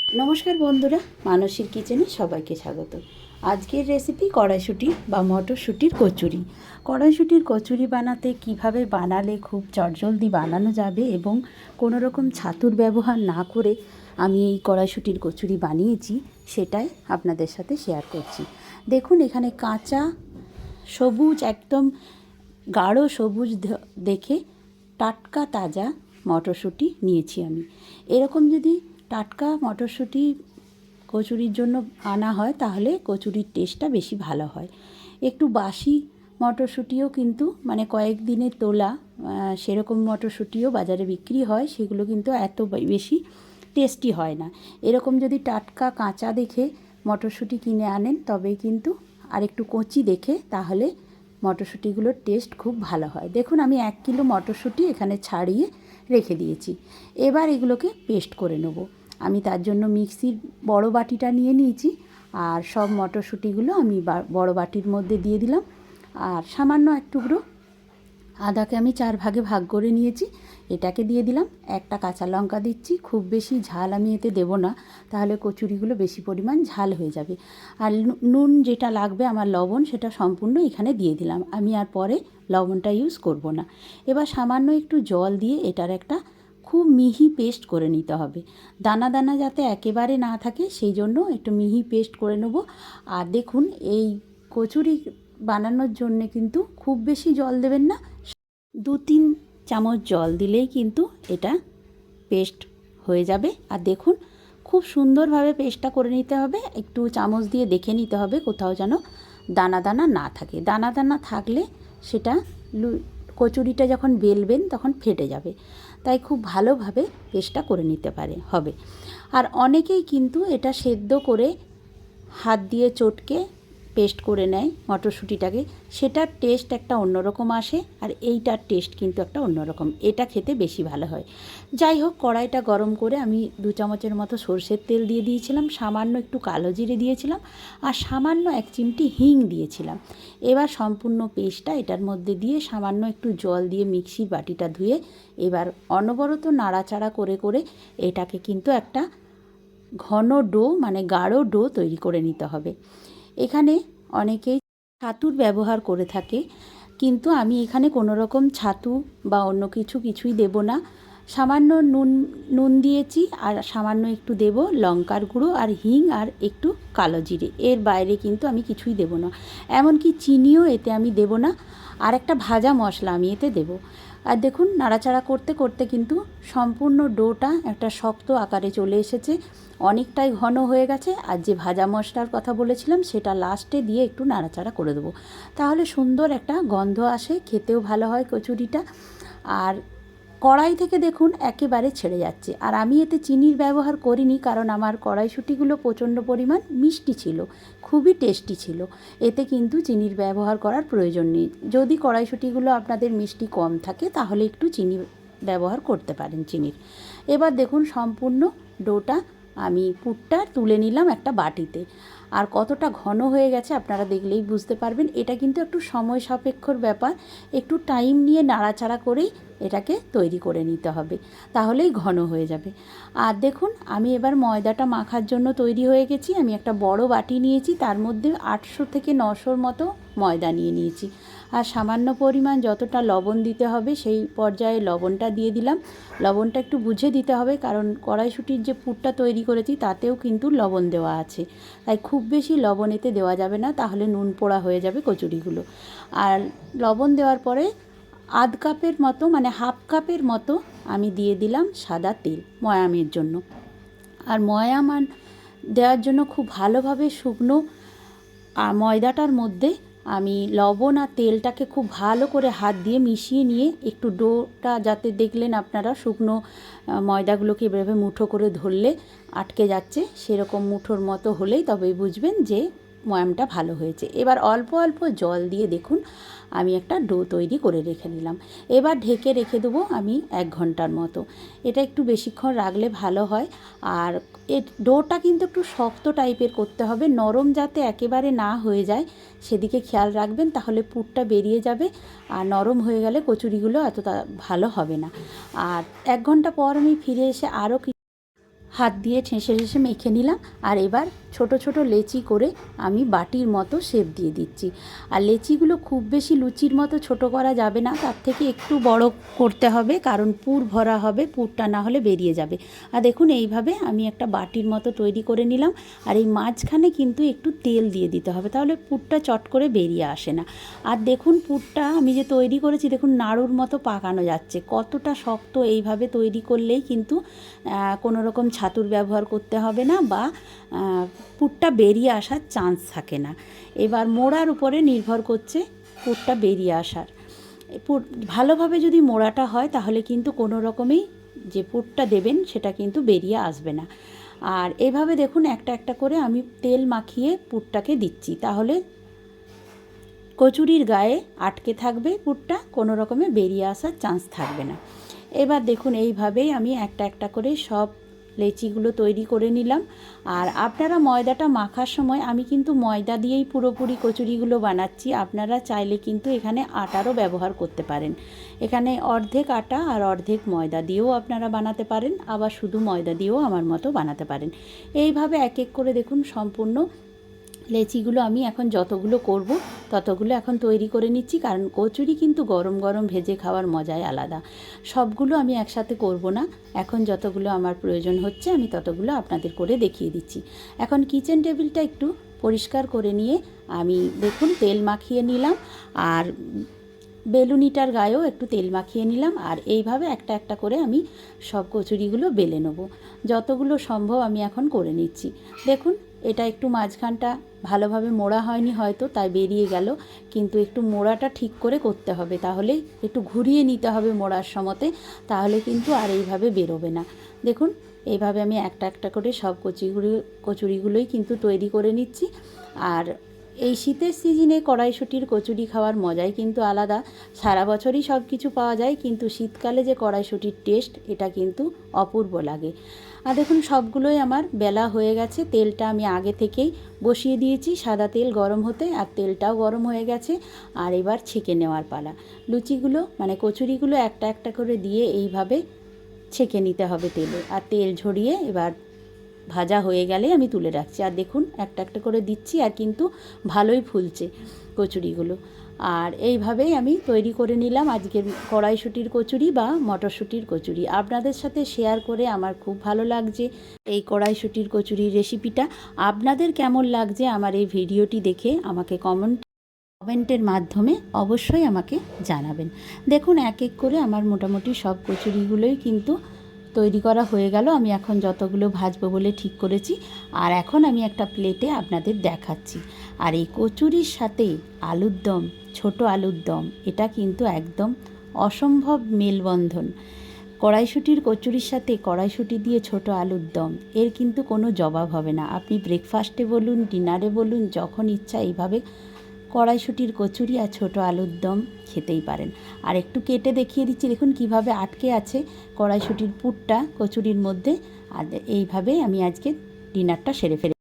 নমস্কার বন্ধুরা, মানসীর কিচেনে সবাইকে স্বাগত। আজকের রেসিপি কড়াইশুঁটি বা মটরশুঁটির কচুরি। কড়াইশুঁটির কচুরি বানাতে কিভাবে বানালে খুব চটজলদি বানানো যাবে এবং কোনো রকম ছাতুর ব্যবহার না করে আমি এই কড়াইশুঁটির কচুরি বানিয়েছি, সেটাই আপনাদের সাথে শেয়ার করছি। দেখুন, এখানে কাঁচা সবুজ, একদম গাঢ় সবুজ দেখে টাটকা তাজা মটরশুঁটি নিয়েছি আমি। এরকম যদি টাটকা মটরশুঁটি কচুরির জন্য আনা হয় তাহলে কচুরির টেস্টটা বেশি ভালো হয়। একটু বাসি মটরশুঁটিও কিন্তু মানে কয়েকদিনের তোলা সেরকম মটরশুঁটিও বাজারে বিক্রি হয়, সেগুলো কিন্তু এত বেশি টেস্টি হয় না। এরকম যদি টাটকা কাঁচা দেখে মটরশুঁটি কিনে আনেন তবে কিন্তু আর একটু কচি দেখে, তাহলে মটরশুঁটিগুলোর টেস্ট খুব ভালো হয়। দেখুন, আমি 1 কিলো মটরশুঁটি এখানে ছাড়িয়ে রেখে দিয়েছি। এবার এগুলোকে পেস্ট করে নেব। আমি তার জন্য মিক্সির বড় বাটিটা নিয়ে নিয়েছি, আর সব মটরশুঁটিগুলো আমি বড় বাটির মধ্যে দিয়ে দিলাম। আর সামান্য এক টুকরো আদাকে আমি 4 ভাগে ভাগ করে নিয়েছি, এটাকে দিয়ে দিলাম। একটা কাঁচা লঙ্কা দিচ্ছি, খুব বেশি ঝাল আমি এতে দেব না, তাহলে কচুরিগুলো বেশি পরিমাণ ঝাল হয়ে যাবে। আর নুন যেটা লাগবে আমার, লবণ, সেটা সম্পূর্ণ এখানে দিয়ে দিলাম। আমি আর পরে লবণটা ইউজ করব না। এবার সামান্য একটু জল দিয়ে এটার একটা খুব মিহি পেস্ট করে নিতে হবে। দানা দানা যাতে একেবারে না থাকে, সেই জন্য একটু মিহি পেস্ট করে নেব। আর দেখুন, এই কচুরি বানানোর জন্য কিন্তু খুব বেশি জল দেবেন না, 2-3 চামচ জল দিলেই কিন্তু এটা পেস্ট হয়ে যাবে। আর দেখুন, খুব সুন্দরভাবে পেস্টটা করে নিতে হবে। একটু চামচ দিয়ে দেখে নিতে হবে কোথাও যেন দানা দানা না থাকে। দানা দানা থাকলে সেটা কচুরিটা যখন বেলবেন তখন ফেটে যাবে, তাই খুব ভালোভাবে পেস্টটা করে নিতে হবে। আর অনেকেই কিন্তু এটা সেদ্ধ করে হাত দিয়ে চটকে পেস্ট করে নেয় মটরশুঁটিটাকে, সেটার টেস্ট একটা অন্যরকম আসে, আর এইটার টেস্ট কিন্তু একটা অন্যরকম, এটা খেতে বেশি ভালো হয়। যাই হোক, কড়াইটা গরম করে আমি 2 চামচের মতো সরষের তেল দিয়ে দিয়েছিলাম, সামান্য একটু কালো জিরে দিয়েছিলাম, আর সামান্য 1 চিমটি হিং দিয়েছিলাম। এবার সম্পূর্ণ পেস্টটা এটার মধ্যে দিয়ে সামান্য একটু জল দিয়ে মিক্সির বাটিটা ধুয়ে এবার অনবরত নাড়াচাড়া করে করে এটাকে কিন্তু একটা ঘন ডো, মানে গাঢ় ডো তৈরি করে নিতে হবে। এখানে অনেকেই ছাতুর ব্যবহার করে থাকে, কিন্তু আমি এখানে কোনো রকম ছাতু বা অন্য কিছুই দেব না। সামান্য নুন দিয়েছি, আর সামান্য একটু দেব লঙ্কার গুঁড়ো আর হিং আর একটু কালো জিরে। এর বাইরে কিন্তু আমি কিছুই দেব না, এমনকি চিনিও এতে আমি দেব না। আর একটা ভাজা মশলা আমি এতে দেব। আর দেখুন, নাড়াচাড়া করতে করতে কিন্তু সম্পূর্ণ ডোটা একটা শক্ত আকারে চলে এসেছে, অনেকটাই ঘন হয়ে গেছে। আর যে ভাজা মশলার কথা বলেছিলাম সেটা লাস্টে দিয়ে একটু নাড়াচাড়া করে দেবো, তাহলে সুন্দর একটা গন্ধ আসে, খেতেও ভালো হয় কচুরিটা। আর কড়াই থেকে দেখুন একেবারে ছেড়ে যাচ্ছে। আর আমি এতে চিনির ব্যবহার করিনি, কারণ আমার কড়াইশুঁটিগুলো প্রচণ্ড পরিমাণ মিষ্টি ছিল, খুবই টেস্টি ছিল। এতে কিন্তু চিনির ব্যবহার করার প্রয়োজন নেই। যদি কড়াইশুঁটিগুলো আপনাদের মিষ্টি কম থাকে তাহলে একটু চিনি ব্যবহার করতে পারেন, চিনির। এবার দেখুন, সম্পূর্ণ ডোটা আমি পুরটা তুলে নিলাম একটা বাটিতে। আর কতটা ঘন হয়ে গেছে আপনারা দেখলেই বুঝতে পারবেন। এটা কিন্তু একটু সময় সাপেক্ষর ব্যাপার, একটু টাইম নিয়ে নাড়াচাড়া করেই এটাকে তৈরি করে নিতে হবে, তাহলেই ঘন হয়ে যাবে। আর দেখুন, আমি এবার ময়দাটা মাখার জন্য তৈরি হয়ে গেছি। আমি একটা বড় বাটি নিয়েছি, তার মধ্যে 800 থেকে 900 মতো ময়দা নিয়েছি। আর সামান্য পরিমাণ যতটা লবণ দিতে হবে সেই পর্যায়ে লবণটা দিয়ে দিলাম। লবণটা একটু বুঝে দিতে হবে, কারণ কড়াইশুঁটির যে পুরটা তৈরি করেছি তাতেও কিন্তু লবণ দেওয়া আছে, তাই খুব বেশি লবণ এতে দেওয়া যাবে না, তাহলে নুন পোড়া হয়ে যাবে কচুরিগুলো। আর লবণ দেওয়ার পরে আধ কাপের মতো, মানে হাফ কাপের মতো আমি দিয়ে দিলাম সাদা তেল ময়ামের জন্য। আর ময়াম দেওয়ার জন্য খুব ভালোভাবে শুকনো ময়দাটার মধ্যে আমি লবণ আর তেলটাকে খুব ভালো করে হাত দিয়ে মিশিয়ে নিয়ে, একটু ডোটা যাতে দেখলেন আপনারা শুকনো ময়দাগুলোকে এভাবে মুঠো করে ধরলে আটকে যাচ্ছে, সেরকম মুঠোর মতো হলেই তবেই বুঝবেন যে ময়ামটা ভালো হয়েছে। এবার অল্প অল্প জল দিয়ে দেখুন আমি একটা ডো তৈরি করে রেখে দিলাম। এবার ঢেকে রেখে দেবো আমি 1 ঘন্টার মতো। এটা একটু বেশিক্ষণ রাখলে ভালো হয়। আর এর ডোটা কিন্তু একটু শক্ত টাইপের করতে হবে, নরম যাতে একেবারে না হয়ে যায় সেদিকে খেয়াল রাখবেন, তাহলে পুরটা বেরিয়ে যাবে। আর নরম হয়ে গেলে কচুরিগুলো এতটা ভালো হবে না। আর 1 ঘন্টা পর আমি ফিরে এসে আরও হাত দিয়ে ঠেসে ঠেসে মেখে নিলাম। আর এবার ছোট ছোট লেচি করে আমি বাটির মতো শেপ দিয়ে দিচ্ছি। আর লেচিগুলো খুব বেশি লুচির মতো ছোট করা যাবে না, তার থেকে একটু বড় করতে হবে, কারণ পুর ভরা হবে, পুরটা না হলে বেরিয়ে যাবে। আর দেখুন এইভাবে আমি একটা বাটির মতো তৈরি করে নিলাম। আর এই মাঝখানে কিন্তু একটু তেল দিয়ে দিতে হবে, তাহলে পুরটা চট করে বেরিয়ে আসে না। আর দেখুন পুরটা আমি যে তৈরি করেছি, দেখুন নাড়ুর মতো পাকানো যাচ্ছে, কতটা শক্ত। এইভাবে তৈরি করলেই কিন্তু কোনো রকম ছাতুর ব্যবহার করতে হবে না, বা পুরটা বেরিয়ে আসার চান্স থাকে না। এবার মোড়ার উপরে নির্ভর করছে পুরটা বেরিয়ে আসার। পুর ভালোভাবে যদি মোড়াটা হয় তাহলে কিন্তু কোনো রকমেই যে পুরটা দেবেন সেটা কিন্তু বেরিয়ে আসবে না। আর এভাবে দেখুন একটা একটা করে আমি তেল মাখিয়ে পুরটাকে দিচ্ছি, তাহলে কচুরির গায়ে আটকে থাকবে পুরটা, কোনো রকমে বেরিয়ে আসার চান্স থাকবে না। এবার দেখুন এইভাবেই আমি একটা একটা করে সব লেচিগুলো তৈরি করে নিলাম। আর আপনারা ময়দাটা মাখার সময়, আমি কিন্তু ময়দা দিয়েই পুরোপুরি কচুরিগুলো বানাচ্ছি, আপনারা চাইলে কিন্তু এখানে আটারও ব্যবহার করতে পারেন। এখানে অর্ধেক আটা আর অর্ধেক ময়দা দিয়েও আপনারা বানাতে পারেন, আবার শুধু ময়দা দিয়েও আমার মতো বানাতে পারেন। এইভাবে এক এক করে দেখুন সম্পূর্ণ লেচিগুলো আমি এখন যতগুলো করব ততগুলো এখন তৈরি করে নিচ্ছি, কারণ কচুরি কিন্তু গরম গরম ভেজে খাওয়ার মজাই আলাদা। সবগুলো আমি একসাথে করব না, এখন যতগুলো আমার প্রয়োজন হচ্ছে আমি ততগুলো আপনাদের করে দেখিয়ে দিচ্ছি। এখন কিচেন টেবিলটা একটু পরিষ্কার করে নিয়ে আমি দেখুন তেল মাখিয়ে নিলাম, আর বেলুনিটার গায়েও একটু তেল মাখিয়ে নিলাম। আর এইভাবে একটা একটা করে আমি সব কচুরিগুলো বেলে নেব, যতগুলো সম্ভব আমি এখন করে নিচ্ছি। দেখুন এটা একটু মাঝখানটা ভালোভাবে মোড়া হয়নি হয়তো, তাই বেরিয়ে গেল, কিন্তু একটু মোড়াটা ঠিক করে করতে হবে, তাহলে একটু ঘুরিয়ে নিতে হবে মোড়ার সময়তে, তাহলে কিন্তু আর এইভাবে বেরোবে না। দেখুন এইভাবে আমি একটা একটা করে সব কচুরিগুলোই কিন্তু তৈরি করে নিচ্ছি। আর এই শীতের সিজনে কড়াইশুঁটির কচুরি খাওয়ার মজাই কিন্তু আলাদা। সারা বছরই সব কিছু পাওয়া যায়, কিন্তু শীতকালে যে কড়াইশুঁটির টেস্ট, এটা কিন্তু অপূর্ব লাগে। আর দেখুন সবগুলোই আমার বেলা হয়ে গেছে, তেলটা আমি আগে থেকেই বসিয়ে দিয়েছি সাদা তেল গরম হতে, আর তেলটাও গরম হয়ে গেছে। আর এবার ছেঁকে নেওয়ার পালা। লুচিগুলো মানে কচুরিগুলো একটা একটা করে দিয়ে এইভাবে ছেঁকে নিতে হবে তেলে, আর তেল ঝরিয়ে এবার ভাজা হয়ে গেলে আমি তুলে রাখছি। আর দেখুন একটা একটা করে দিচ্ছি, আর কিন্তু ভালোই ফুলছে কচুরিগুলো। আর এইভাবেই আমি তৈরি করে নিলাম আজকের কড়াইশুঁটির কচুরি বা মটরশুঁটির কচুরি। আপনাদের সাথে শেয়ার করে আমার খুব ভালো লাগছে এই কড়াইশুঁটির কচুরির রেসিপিটা। আপনাদের কেমন লাগছে আমার এই ভিডিওটি দেখে আমাকে কমেন্টের মাধ্যমে অবশ্যই আমাকে জানাবেন। দেখুন এক এক করে আমার মোটামুটি সব কচুরিগুলোই কিন্তু তৈরি করা হয়ে গেল। আমি এখন যতগুলো ভাজবো বলে ঠিক করেছি, আর এখন আমি একটা প্লেটে আপনাদের দেখাচ্ছি। আর এই কচুরির সাথে আলুর দম, ছোট আলুর দম, এটা কিন্তু একদম অসম্ভব মেলবন্ধন। কড়াইশুঁটির কচুরির সাথে কড়াইশুঁটি দিয়ে ছোট আলুর দম, এর কিন্তু কোনো জবাব হবে না। আপনি ব্রেকফাস্টে বলুন, ডিনারে বলুন, যখন ইচ্ছা এইভাবে কড়াইশুঁটির কচুরি আর ছোট আলুর দম খেতেই পারেন। আর একটু কেটে দেখিয়ে দিচ্ছি, দেখুন কিভাবে আটকে আছে কড়াইশুঁটির পুরটা কচুরির মধ্যে। আর এইভাবে আমি আজকে ডিনারটা সেরে ফেলি।